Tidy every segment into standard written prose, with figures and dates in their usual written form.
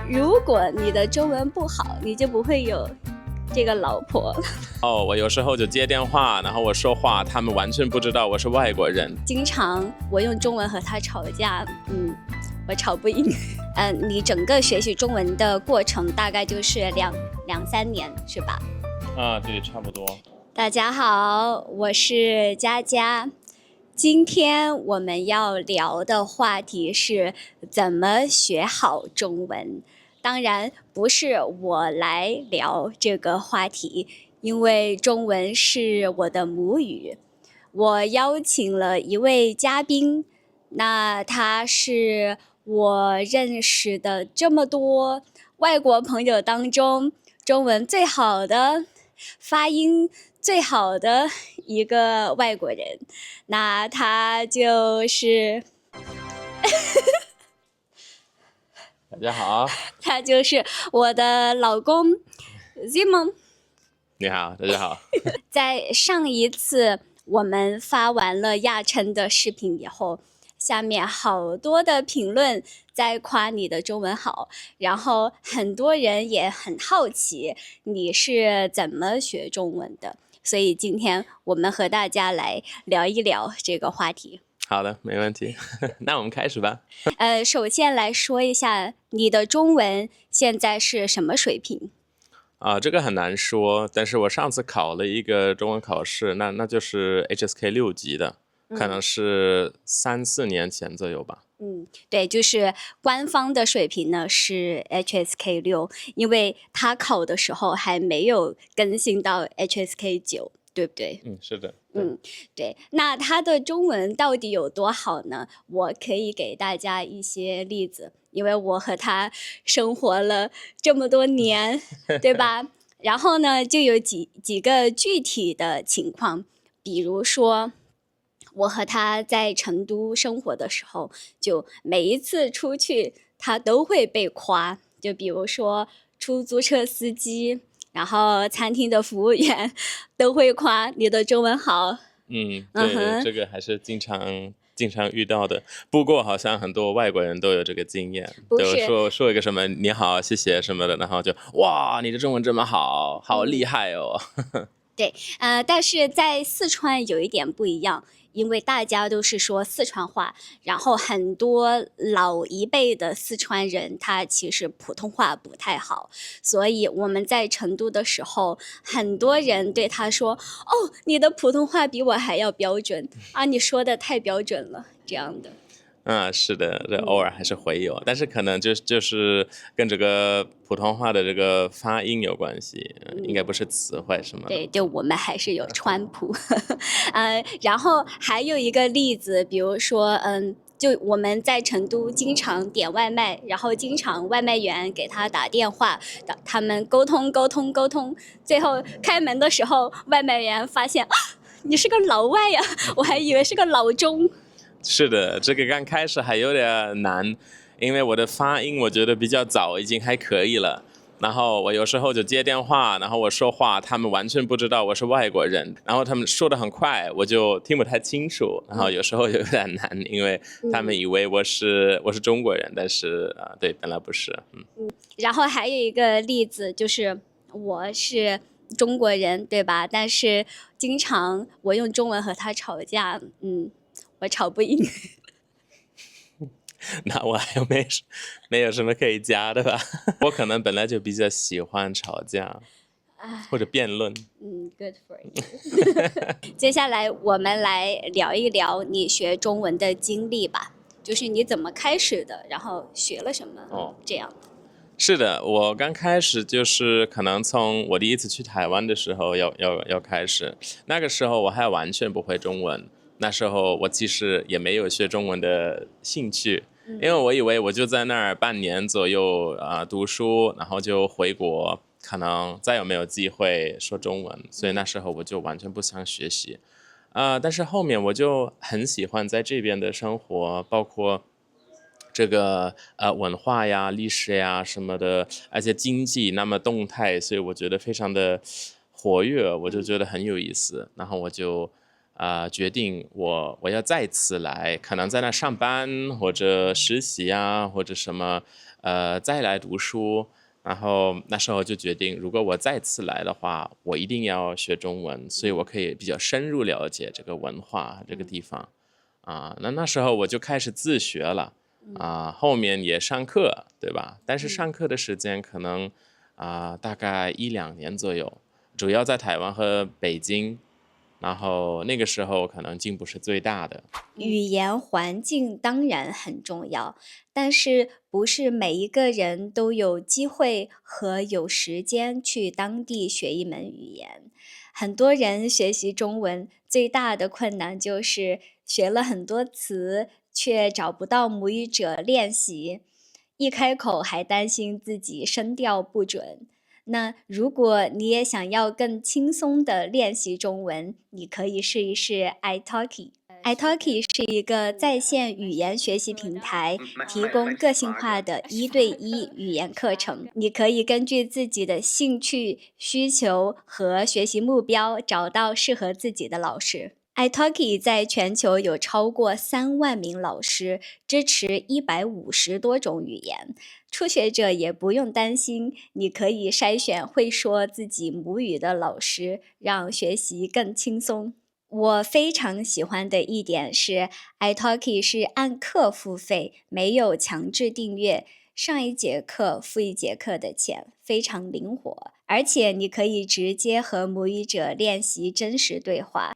如果你的中文不好，你就不会有这个老婆。我有时候就接电话，然后我说话，他们完全不知道我是外国人。经常我用中文和他吵架，我吵不赢。你整个学习中文的过程大概就是两三年，是吧？对，差不多。大家好，我是佳佳。今天我们要聊的话题是怎么学好中文。当然不是我来聊这个话题，因为中文是我的母语。我邀请了一位嘉宾，那他是我认识的这么多外国朋友当中中文最好的、发音最好的一个外国人，那他就是大家好。他就是我的老公 Zimon。 你好，大家好。在上一次我们发完了亚琛的视频以后，下面好多的评论在夸你的中文好，然后很多人也很好奇你是怎么学中文的，所以今天我们和大家来聊一聊这个话题。好的，没问题。那我们开始吧。首先来说一下你的中文现在是什么水平？这个很难说，但是我上次考了一个中文考试，那就是 HSK 6级的，可能是3-4年前左右吧。对，就是官方的水平呢是 HSK 6，因为他考的时候还没有更新到 HSK 9，对不对？是的。对。那他的中文到底有多好呢？我可以给大家一些例子，因为我和他生活了这么多年，对吧？然后呢，就有几个具体的情况，比如说我和他在成都生活的时候，就每一次出去他都会被夸，就比如说出租车司机，然后餐厅的服务员都会夸你的中文好。对，这个还是经常遇到的。不过好像很多外国人都有这个经验，都说一个什么你好谢谢什么的，然后就哇你的中文这么好，好厉害哦。对，但是在四川有一点不一样，因为大家都是说四川话，然后很多老一辈的四川人他其实普通话不太好，所以我们在成都的时候，很多人对他说：“哦，你的普通话比我还要标准啊，你说的太标准了。”这样的。是的，这偶尔还是会有，但是可能就是跟这个普通话的这个发音有关系，应该不是词汇什么的。对，就我们还是有川普。然后还有一个例子，比如说，就我们在成都经常点外卖，然后经常外卖员给他打电话，他们沟通，最后开门的时候，外卖员发现啊，你是个老外呀，我还以为是个老中。是的，这个刚开始还有点难，因为我的发音我觉得比较早，已经还可以了。然后我有时候就接电话，然后我说话，他们完全不知道我是外国人，然后他们说得很快，我就听不太清楚，然后有时候有点难，因为他们以为我是中国人，但是对，本来不是。然后还有一个例子就是我是中国人，对吧？但是经常我用中文和他吵架，我吵不赢。那我还没有什么可以加的吧？我可能本来就比较喜欢吵架或者辩论。Good for you。接下来我们来聊一聊你学中文的经历吧，就是你怎么开始的，然后学了什么，这样。是的，我刚开始就是可能从我第一次去台湾的时候要开始，那个时候我还完全不会中文，那时候我其实也没有学中文的兴趣，因为我以为我就在那儿半年左右读书，然后就回国，可能再也没有机会说中文，所以那时候我就完全不想学习，但是后面我就很喜欢在这边的生活，包括这个文化呀、历史呀什么的，而且经济那么动态，所以我觉得非常的活跃，我就觉得很有意思。然后我就决定我要再次来，可能在那上班或者实习啊，或者什么再来读书。然后那时候就决定，如果我再次来的话，我一定要学中文，所以我可以比较深入了解这个文化这个地方。那时候我就开始自学了，后面也上课，对吧？但是上课的时间可能大概1-2年左右，主要在台湾和北京。然后那个时候可能进步是最大的。语言环境当然很重要，但是不是每一个人都有机会和有时间去当地学一门语言。很多人学习中文最大的困难就是学了很多词，却找不到母语者练习，一开口还担心自己声调不准。那如果你也想要更轻松地练习中文，你可以试一试 italki。italki 是一个在线语言学习平台，提供个性化的1对1语言课程。你可以根据自己的兴趣、需求和学习目标，找到适合自己的老师。italki 在全球有超过3万名老师，支持150多种语言。初学者也不用担心，你可以筛选会说自己母语的老师，让学习更轻松。我非常喜欢的一点是 italki 是按课付费，没有强制订阅，上一节课付一节课的钱，非常灵活。而且你可以直接和母语者练习真实对话。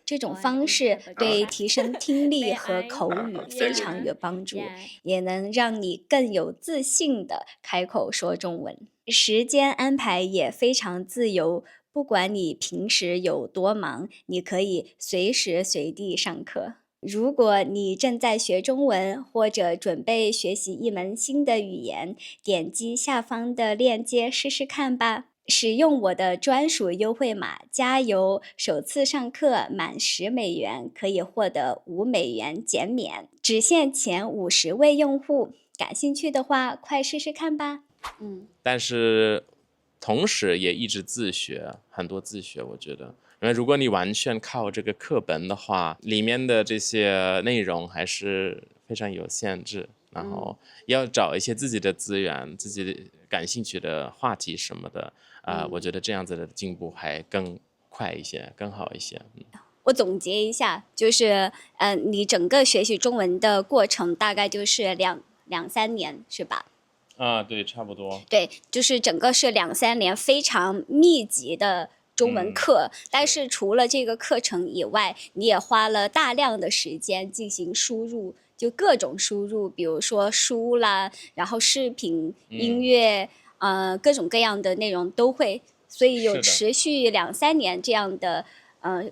这种方式对提升听力和口语非常有帮助，也能让你更有自信地开口说中文。时间安排也非常自由，不管你平时有多忙，你可以随时随地上课。如果你正在学中文，或者准备学习一门新的语言，点击下方的链接试试看吧。使用我的专属优惠码加油，首次上课满10美元可以获得5美元减免，只限前50位用户。感兴趣的话，快试试看吧。但是同时也一直自学，很多自学，我觉得。因为如果你完全靠这个课本的话，里面的这些内容还是非常有限制，然后要找一些自己的资源，自己感兴趣的话题什么的，我觉得这样子的进步还更快一些，更好一些。我总结一下，就是你整个学习中文的过程大概就是两三年，是吧？对，差不多。对，就是整个是2-3年非常密集的中文课，但是除了这个课程以外，你也花了大量的时间进行输入，就各种输入，比如说书啦，然后视频、音乐，各种各样的内容都会，所以有持续2-3年这样的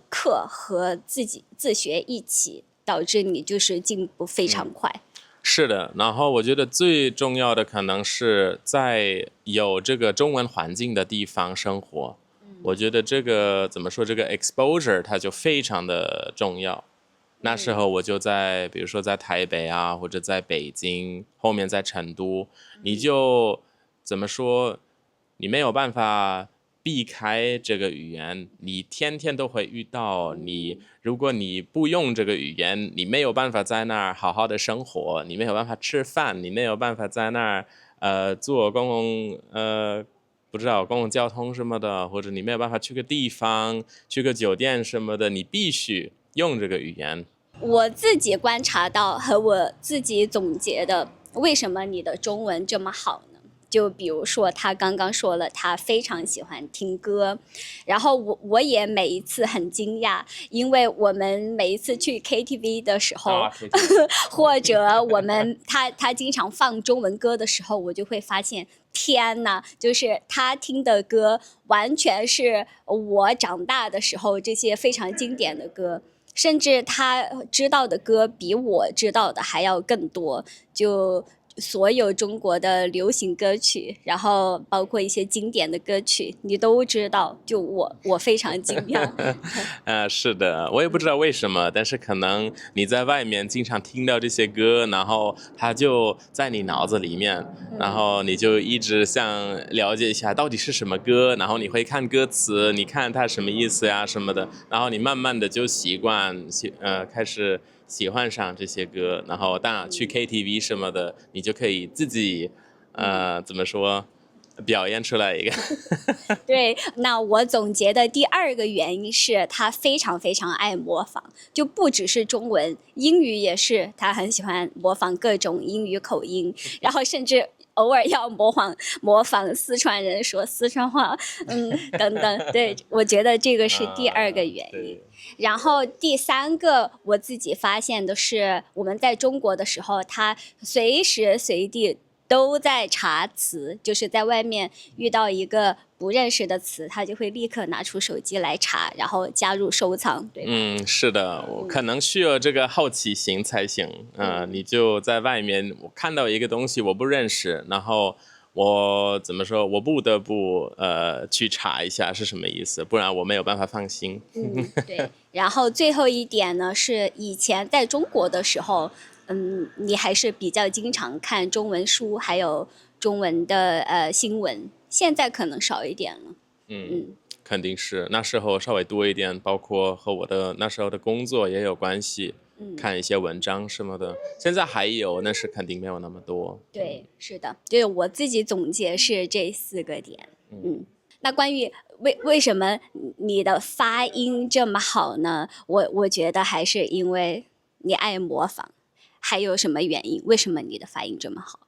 课和自己自学一起，导致你就是进步非常快。是的，然后我觉得最重要的可能是在有这个中文环境的地方生活。我觉得这个怎么说，这个 exposure 它就非常的重要。那时候我就在比如说在台北啊，或者在北京，后面在成都，你就怎么说，你没有办法避开这个语言，你天天都会遇到。如果你不用这个语言，你没有办法在那儿好好的生活，你没有办法吃饭，你没有办法在那儿坐公共交通什么的，或者你没有办法去个地方，去个酒店什么的，你必须用这个语言。我自己观察到和我自己总结的，为什么你的中文这么好呢？就比如说他刚刚说了，他非常喜欢听歌，然后我也每一次很惊讶，因为我们每一次去 KTV 的时候，或者他经常放中文歌的时候，我就会发现，天哪，就是他听的歌完全是我长大的时候这些非常经典的歌。甚至他知道的歌比我知道的还要更多，就所有中国的流行歌曲，然后包括一些经典的歌曲，你都知道，就我非常惊讶。是的，我也不知道为什么，但是可能你在外面经常听到这些歌，然后它就在你脑子里面，然后你就一直想了解一下到底是什么歌，然后你会看歌词，你看它什么意思呀什么的，然后你慢慢的就开始喜欢上这些歌，然后当然去 KTV 什么的，你就可以自己怎么说表演出来一个。对，那我总结的第二个原因是他非常非常爱模仿，就不只是中文，英语也是，他很喜欢模仿各种英语口音，然后甚至偶尔要模仿四川人说四川话，等等。对，我觉得这个是第二个原因。然后第三个我自己发现的是，我们在中国的时候，他随时随地都在查词，就是在外面遇到一个不认识的词，他就会立刻拿出手机来查，然后加入收藏，对吧？是的，我可能需要这个好奇心才行。你就在外面，我看到一个东西我不认识，然后我怎么说，我不得不去查一下是什么意思，不然我没有办法放心。对。然后最后一点呢，是以前在中国的时候，你还是比较经常看中文书，还有中文的新闻，现在可能少一点了。肯定是那时候稍微多一点，包括和我的那时候的工作也有关系，看一些文章什么的。现在还有，但是肯定没有那么多。对，是的，对我自己总结是这4个点。那关于为什么你的发音这么好呢？我觉得还是因为你爱模仿。还有什么原因？为什么你的发音这么好？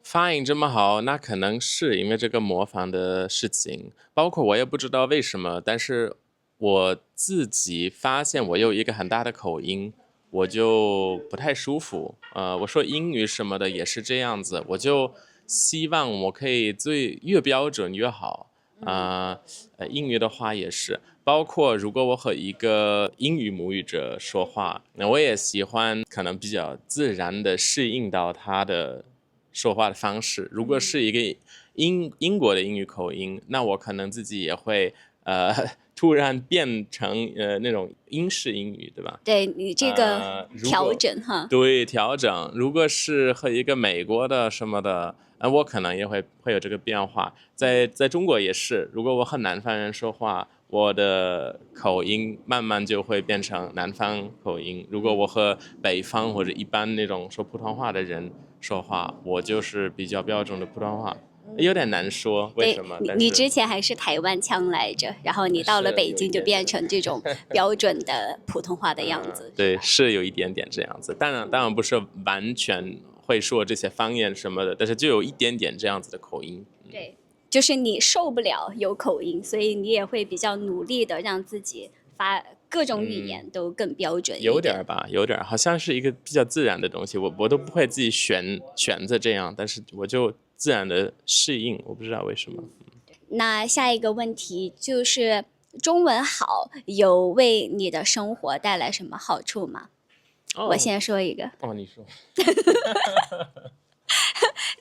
发音这么好，那可能是因为这个模仿的事情，包括我也不知道为什么，但是我自己发现我有一个很大的口音，我就不太舒服。我说英语什么的也是这样子，我就希望我可以越标准越好。英语的话也是，包括如果我和一个英语母语者说话，那我也喜欢可能比较自然的适应到他的说话的方式。如果是一个英国的英语口音，那我可能自己也会突然变成那种英式英语，对吧？对你这个调整哈。对，调整。如果是和一个美国的什么的，我可能也会有这个变化。在中国也是，如果我和南方人说话，我的口音慢慢就会变成南方口音。如果我和北方或者一般那种说普通话的人说话，我就是比较标准的普通话。有点难说为什么。你之前还是台湾腔来着，然后你到了北京就变成这种标准的普通话的样子。对，是有一点点这样子。当然不是完全会说这些方言什么的，但是就有一点点这样子的口音。对，就是你受不了有口音，所以你也会比较努力的让自己发各种语言都更标准一点。有点吧，有点，好像是一个比较自然的东西。我都不会自己选择这样，但是我就自然的适应，我不知道为什么。那下一个问题就是，中文好有为你的生活带来什么好处吗？我先说一个。你说。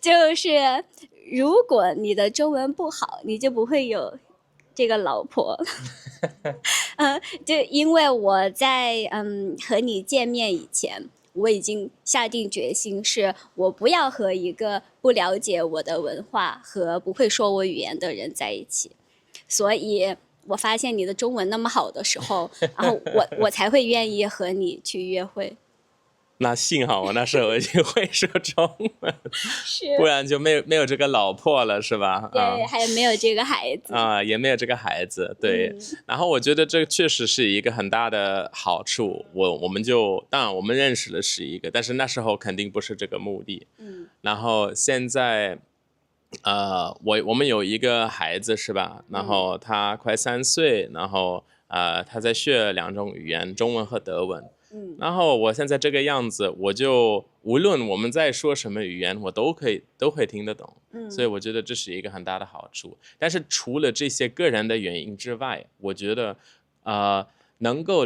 就是如果你的中文不好，你就不会有这个老婆。就因为我在和你见面以前，我已经下定决心，是我不要和一个不了解我的文化和不会说我语言的人在一起。所以我发现你的中文那么好的时候，然后我才会愿意和你去约会。那幸好我那时候已经会说中文，不然就没有这个老婆了，是吧？对，还没有这个孩子也没有这个孩子，对。然后我觉得这确实是一个很大的好处。我们当然我们认识了是一个，但是那时候肯定不是这个目的。然后现在，我们有一个孩子是吧？然后他快3岁，然后他在学2种语言，中文和德文。然后我现在这个样子，我就无论我们在说什么语言，我都会听得懂。所以我觉得这是一个很大的好处。但是除了这些个人的原因之外，我觉得能够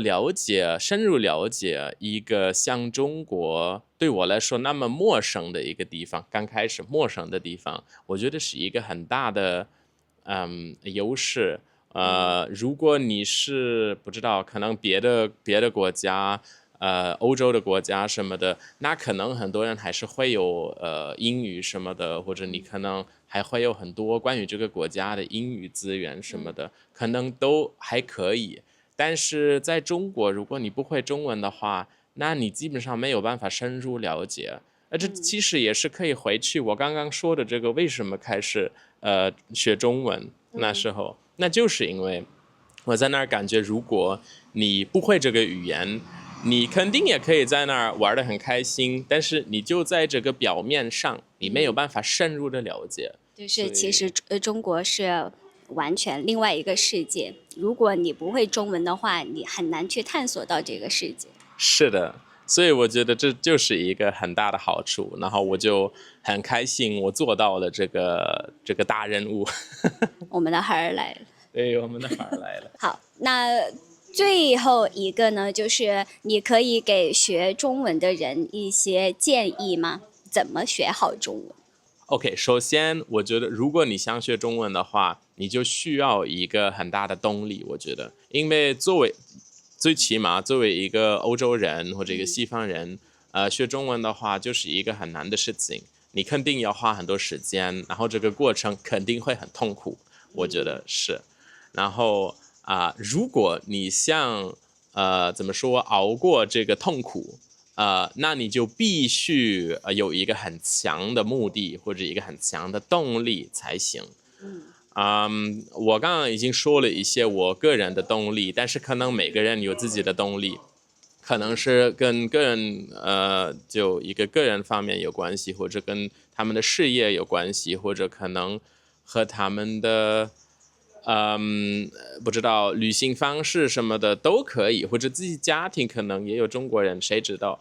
深入了解一个像中国对我来说那么陌生的一个地方，刚开始陌生的地方，我觉得是一个很大的优势。如果你是不知道，可能别的国家，欧洲的国家什么的，那可能很多人还是会有英语什么的，或者你可能还会有很多关于这个国家的英语资源什么的，可能都还可以。但是在中国，如果你不会中文的话，那你基本上没有办法深入了解。这其实也是可以回去我刚刚说的这个为什么开始学中文那时候，那就是因为我在那儿感觉，如果你不会这个语言，你肯定也可以在那儿玩得很开心，但是你就在这个表面上，你没有办法深入的了解。就是其实中国是完全另外一个世界，如果你不会中文的话，你很难去探索到这个世界。是的，所以我觉得这就是一个很大的好处，然后我就很开心，我做到了这个大任务。我们的孩儿来了。对，我们的孩儿来了。好，那最后一个呢，就是你可以给学中文的人一些建议吗？怎么学好中文？ OK， 首先我觉得如果你想学中文的话，你就需要一个很大的动力，我觉得，因为最起码作为一个欧洲人或者一个西方人，学中文的话就是一个很难的事情，你肯定要花很多时间，然后这个过程肯定会很痛苦，我觉得是。然后如果你想怎么说熬过这个痛苦，那你就必须有一个很强的目的或者一个很强的动力才行。我刚刚已经说了一些我个人的动力，但是可能每个人有自己的动力，可能是跟个人就一个个人方面有关系，或者跟他们的事业有关系，或者可能和他们的不知道旅行方式什么的都可以，或者自己家庭可能也有中国人，谁知道？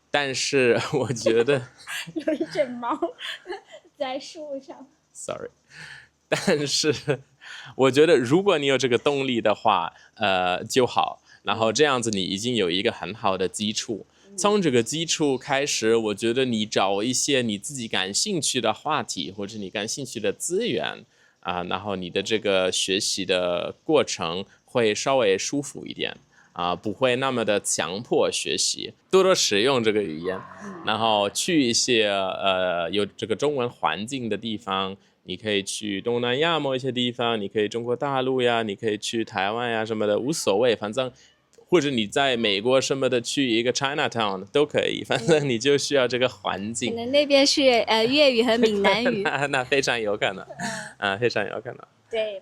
但是我觉得有一只猫在树上。，sorry，但是我觉得如果你有这个动力的话，就好。然后这样子你已经有一个很好的基础。从这个基础开始，我觉得你找一些你自己感兴趣的话题，或者你感兴趣的资源。然后你的这个学习的过程会稍微舒服一点不会那么的强迫学习，多多使用这个语言，然后去一些有这个中文环境的地方，你可以去东南亚某一些地方，你可以中国大陆呀，你可以去台湾呀什么的，无所谓，反正。或者你在美国什么的去一个 Chinatown 都可以，反正你就需要这个环境。可能那边是粤语和闽南语。那非常有可能，非常有可能。对，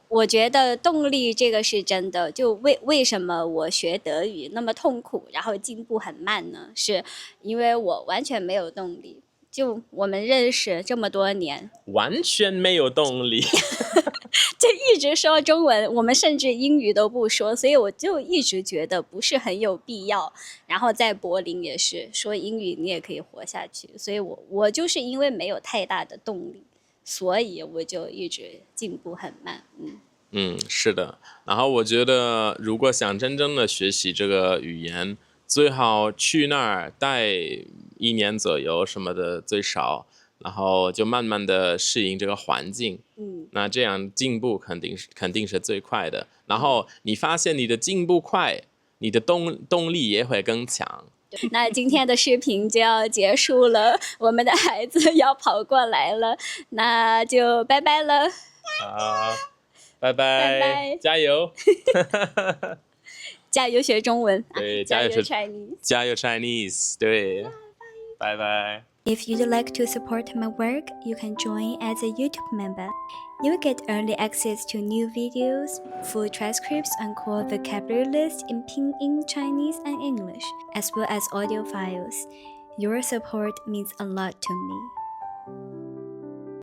我觉得动力这个是真的。就为什么我学德语那么痛苦，然后进步很慢呢？是因为我完全没有动力。就我们认识这么多年，完全没有动力。就一直说中文，我们甚至英语都不说，所以我就一直觉得不是很有必要。然后在柏林也是说英语你也可以活下去，所以我就是因为没有太大的动力，所以我就一直进步很慢。是的。然后我觉得如果想真正的学习这个语言，最好去那儿待1年左右什么的最少，然后就慢慢的适应这个环境。那这样进步肯定是最快的。然后你发现你的进步快，你的动力也会更强。那今天的视频就要结束了，我们的孩子要跑过来了，那就拜拜了。好，拜拜拜，加油！加油学中文，对，加油学 Chinese， 加油 Chinese， 对，拜拜。If you'd like to support my work, you can join as a YouTube member. You will get early access to new videos, full transcripts and core vocabulary lists in Pinyin, Chinese, and English, as well as audio files. Your support means a lot to me.